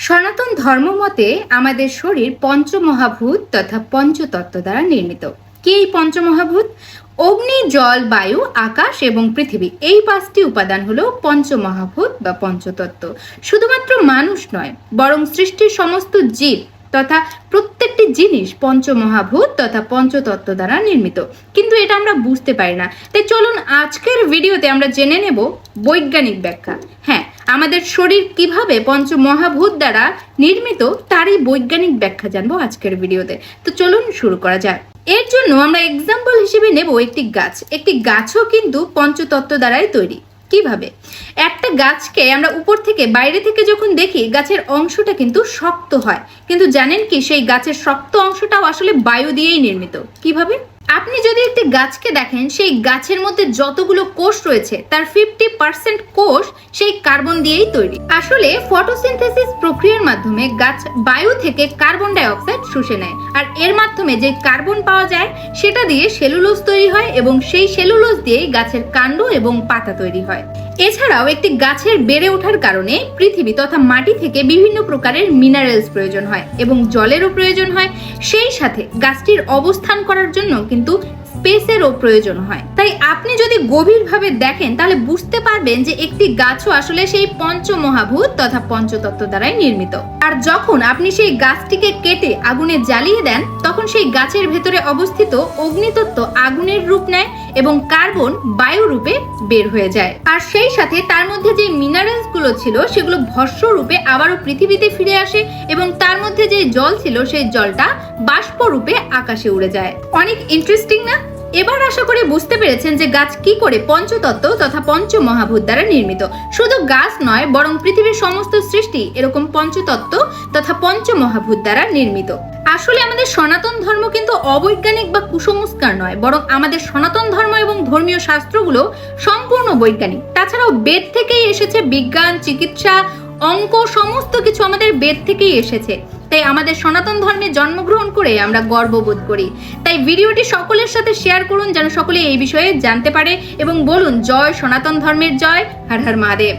সনাতন ধর্ম মতে আমাদের শরীর পঞ্চমহাভূত তথা পঞ্চতত্ত্ব দ্বারা নির্মিত। কি এই পঞ্চমহাভূত? অগ্নি, জল, বায়ু, আকাশ এবং পৃথিবী, এই 5টি উপাদান হলো পঞ্চমহাভূত বা পঞ্চতত্ত্ব। শুধুমাত্র মানুষ নয়, বরং সৃষ্টির সমস্ত জীব তথা প্রত্যেকটি জিনিস পঞ্চমহাভূত তথা পঞ্চতত্ত্ব দ্বারা নির্মিত, কিন্তু এটা আমরা বুঝতে পারি না। তাই চলুন আজকের ভিডিওতে আমরা জেনে নেব বৈজ্ঞানিক ব্যাখ্যা। হ্যাঁ, আমাদের শরীর কিভাবে পঞ্চমহাভূত দ্বারা নির্মিত তারই বৈজ্ঞানিক ব্যাখ্যা জানবো আজকের ভিডিওতে। তো চলুন শুরু করা যাক। এর জন্য আমরা এক্সাম্পল হিসেবে নেব একটি গাছ। একটি গাছও কিন্তু পঞ্চতত্ত্ব দ্বারাই তৈরি। কিভাবে? একটা গাছকে আমরা উপর থেকে বাইরে থেকে যখন দেখি, গাছের অংশটা কিন্তু শক্ত হয়, কিন্তু জানেন কি সেই গাছের শক্ত অংশটাও আসলে বায়ু দিয়েই নির্মিত। কিভাবে? আপনি যদি একটি গাছকে দেখেন, সেই গাছের মধ্যে যতগুলো কোষ রয়েছে তার 50% কোষ সেই কার্বন দিয়েই তৈরি। আসলে ফটোসিনথেসিস প্রক্রিয়ার মাধ্যমে গাছ বায়ু থেকে কার্বন ডাই অক্সাইড শুষে নেয়, আর এর মাধ্যমে যে কার্বন পাওয়া যায় সেটা দিয়ে সেলুলোজ তৈরি হয়, এবং সেই সেলুলোজ দিয়েই গাছের কাণ্ড এবং পাতা তৈরি হয়। এছাড়াও একটি গাছের বেড়ে ওঠার কারণে পৃথিবী তথা মাটি থেকে বিভিন্ন প্রকারের মিনারেলস প্রয়োজন হয় এবং জলেরও প্রয়োজন হয়। সেই সাথে গাছটির অবস্থান করার জন্য কিন্তু স্পেসেরও প্রয়োজন হয়। তাই আপনি যদি গভীরভাবে দেখেন তাহলে বুঝতে পারবেন যে একটি গাছও আসলে সেই পঞ্চমহাভূত তথা পঞ্চতত্ত্ব দ্বারাই নির্মিত। আর যখন আপনি সেই গাছটিকে কেটে আগুনে জ্বালিয়ে দেন, তখন সেই গাছের ভেতরে অবস্থিত অগ্নিতত্ত্ব আগুনের রূপ নেয় এবং কার্বন বায়ু রূপে বের হয়ে যায়। আর সেই সাথে তার মধ্যে যে মিনারেলস গুলো ছিল সেগুলো ভস্ম রূপে আবারও পৃথিবীতে ফিরে আসে, এবং তার মধ্যে যে জল ছিল সেই জলটা বাষ্প রূপে আকাশে উড়ে যায়। অনেক ইন্টারেস্টিং না? এবার আশা করি বুঝতে পেরেছেন যে গাছ কি করে পঞ্চতত্ত্ব তথা পঞ্চমহাভূত দ্বারা নির্মিত। শুধু গাছ নয়, বরং পৃথিবীর সমস্ত সৃষ্টি এরকম পঞ্চতত্ত্ব তথা পঞ্চমহাভূত দ্বারা নির্মিত। আসলে আমাদের সনাতন ধর্ম কিন্তু অবৈজ্ঞানিক বা কুসংস্কার নয়, বরং আমাদের সনাতন ধর্ম এবং ধর্মীয় শাস্ত্রগুলো সম্পূর্ণ বৈজ্ঞানিক। তাছাড়াও বেদ থেকেই এসেছে। বিজ্ঞান, চিকিৎসা, অঙ্ক সমস্ত কিছু আমাদের বেদ থেকেই এসেছে। তাই আমাদের সনাতন ধর্মে জন্মগ্রহণ করে আমরা গর্ববোধ করি। তাই ভিডিওটি সকলের সাথে শেয়ার করুন, যেন সকলে এই বিষয়ে জানতে পারে, এবং বলুন জয় সনাতন ধর্মের জয়। হর হর মহাদেব।